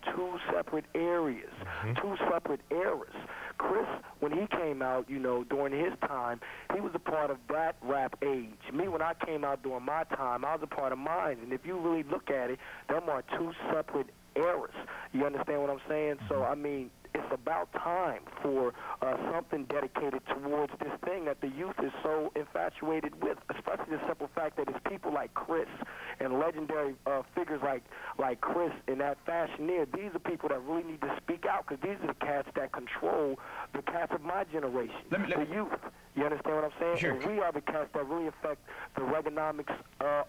two separate areas, two separate eras. Chris, when he came out, you know, during his time, he was a part of that rap age. Me, when I came out during my time, I was a part of mine. And if you really look at it, them are two separate eras. You understand what I'm saying? So, I mean, it's about time for something dedicated towards this thing that the youth is so infatuated with, especially the simple fact that it's people like Chris and legendary figures like Chris and that fashioneer. These are people that really need to speak out, because these are the cats that control the cats of my generation, the youth. You understand what I'm saying? Sure. And we are the cats that really affect the Reaganomics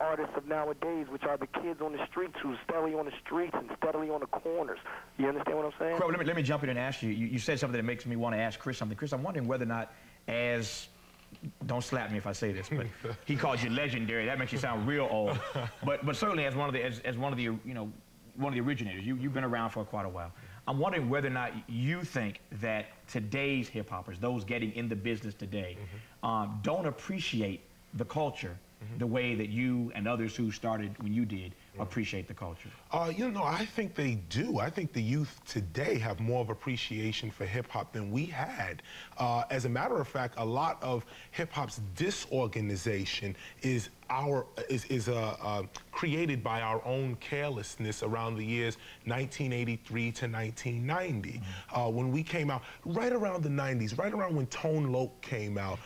artists of nowadays, which are the kids on the streets who's steadily on the streets and steadily on the corners. You understand what I'm saying? Crow, let me jump in and ask you. You said something that makes me want to ask Chris something. Chris, I'm wondering whether or not, as, don't slap me if I say this, but he calls you legendary. That makes you sound real old. But certainly as one of the you know, one of the originators, you've been around for quite a while. I'm wondering whether or not you think that today's hip-hoppers, those getting in the business today, don't appreciate the culture the way that you and others who started when you did appreciate the culture. You know, I think they do. I think the youth today have more of appreciation for hip-hop than we had. As a matter of fact, a lot of hip-hop's disorganization is created by our own carelessness around the years 1983 to 1990. When we came out, right around the 90s, right around when Tone Loc came out,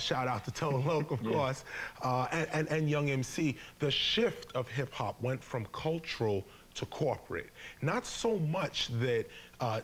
shout out to Tone Loc, of course, and Young MC, the shift of hip-hop went from cultural to corporate. Not so much that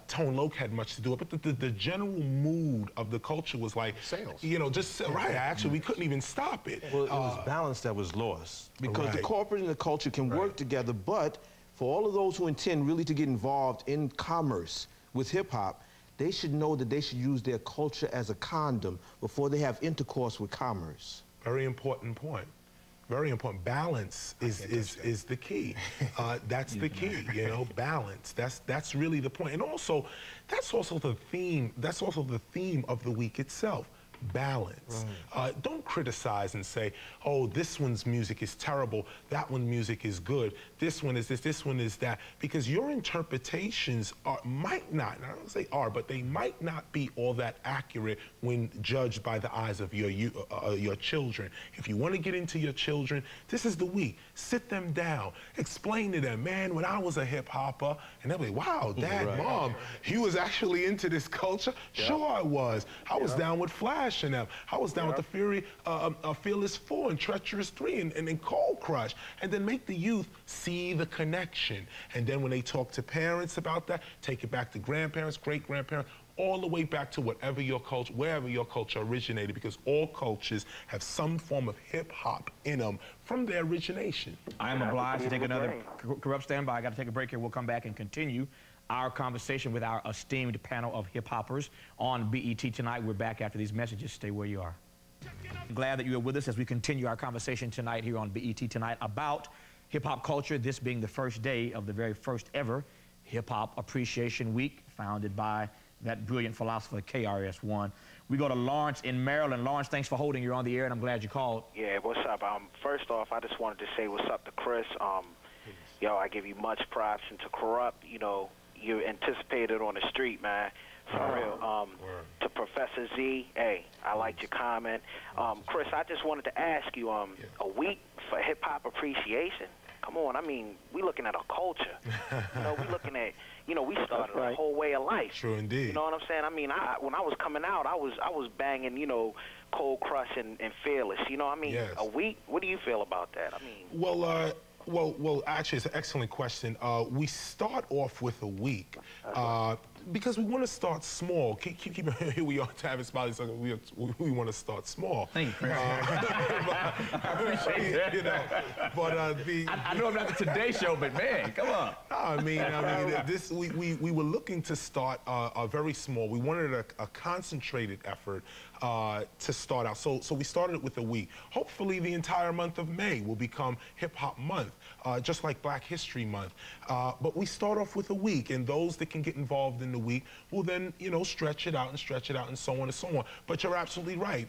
Tone Loc had much to do with it, but the general mood of the culture was like, sales. You know, just, right, actually, we couldn't even stop it. Well, it was balance that was lost. Because the Right. corporate and the culture can work together, but for all of those who intend really to get involved in commerce with hip-hop, they should know that they should use their culture as a condom before they have intercourse with commerce. Very important point. Very important. Balance is the key. That's the key, you know, balance. That's really the point. And also, that's also the theme. That's also the theme of the week itself. Balance. Don't criticize and say, oh, this one's music is terrible, that one's music is good, this one is this one is that, because your interpretations might not, I don't say are, but they might not be all that accurate when judged by the eyes of your children. If you want to get into your children, this is the week. Sit them down, explain to them, man, when I was a hip hopper, and they'll be, wow, Dad, Mom, he was actually into this culture? Sure I was. I was down with Flash and them. I was down with the Fearless 4 and Treacherous 3 and Cold Crush. And then make the youth see the connection. And then when they talk to parents about that, take it back to grandparents, great-grandparents, all the way back to wherever your culture originated, because all cultures have some form of hip-hop in them from their origination. I am obliged to take another, Corrupt, stand by. I got to take a break here. We'll come back and continue our conversation with our esteemed panel of hip-hoppers on BET tonight. We're back after these messages. Stay where you are. I'm glad that you are with us as we continue our conversation tonight here on BET tonight about hip-hop culture, this being the first day of the very first ever Hip-Hop Appreciation Week, founded by that brilliant philosopher, KRS-ONE. We go to Lawrence in Maryland. Lawrence, thanks for holding. You're on the air, and I'm glad you called. Yeah, what's up? First off, I just wanted to say what's up to Chris. Yo, I give you much props, and to Corrupt, you know, you anticipated on the street, man. For real. To Professor Z, hey, I liked your comment. Chris, I just wanted to ask you, a week for hip-hop appreciation? Come on, I mean, we looking at a culture. You know, we looking at, you know, we started a whole way of life. True indeed. You know what I'm saying? I mean, when I was coming out, I was banging, you know, Cold Crush and Fearless. You know, I mean, a week. What do you feel about that? I mean, well, actually, it's an excellent question. We start off with a week because we want to start small. Here we are, Tavis Smiley, so we want to start small. Thank you, Chris. I appreciate that. You know, but I know I'm not the Today Show, but man, come on. I mean, this we were looking to start very small. We wanted a concentrated effort to start out. So we started with a week. Hopefully, the entire month of May will become Hip Hop Month, just like Black History Month. But we start off with a week, and those that can get involved in the week, we'll then, you know, stretch it out and stretch it out and so on and so on. But you're absolutely right.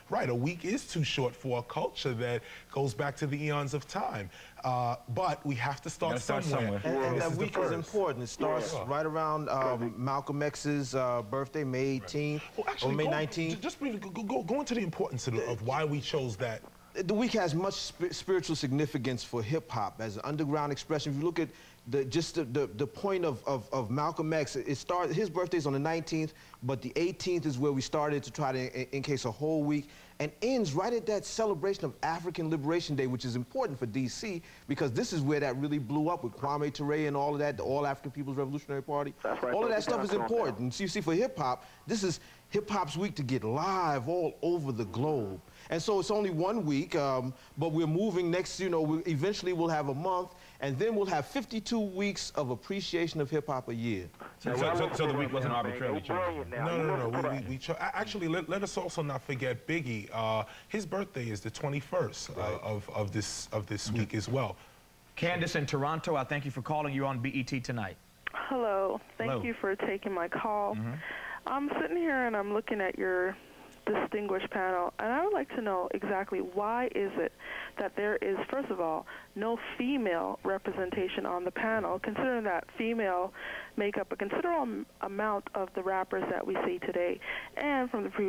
Right, a week is too short for a culture that goes back to the eons of time. But we have to start somewhere. And that week is important. It starts right around Malcolm X's birthday, May 18th, or May 19th. Just go into the importance of why we chose that. The week has much spiritual significance for hip-hop as an underground expression. If you look at the point of Malcolm X, his birthday's on the 19th, but the 18th is where we started to try to encase a whole week, and ends right at that celebration of African Liberation Day, which is important for D.C. because this is where that really blew up with Kwame Ture and all of that, the All-African People's Revolutionary Party. That's right. All of that stuff is important. So you see, for hip-hop, this is hip-hop's week to get live all over the globe. And so it's only 1 week, but we're moving next, you know, eventually we'll have a month, and then we'll have 52 weeks of appreciation of hip-hop a year. So the week wasn't arbitrarily chosen? No. Actually, let us also not forget Biggie. His birthday is the 21st of this week as well. Candace in Toronto, I thank you for calling. You're on BET tonight. Hello. Thank you for taking my call. I'm sitting here and I'm looking at your distinguished panel, and I would like to know exactly why is it that there is, first of all, no female representation on the panel, considering that female make up a considerable amount of the rappers that we see today, and from the previous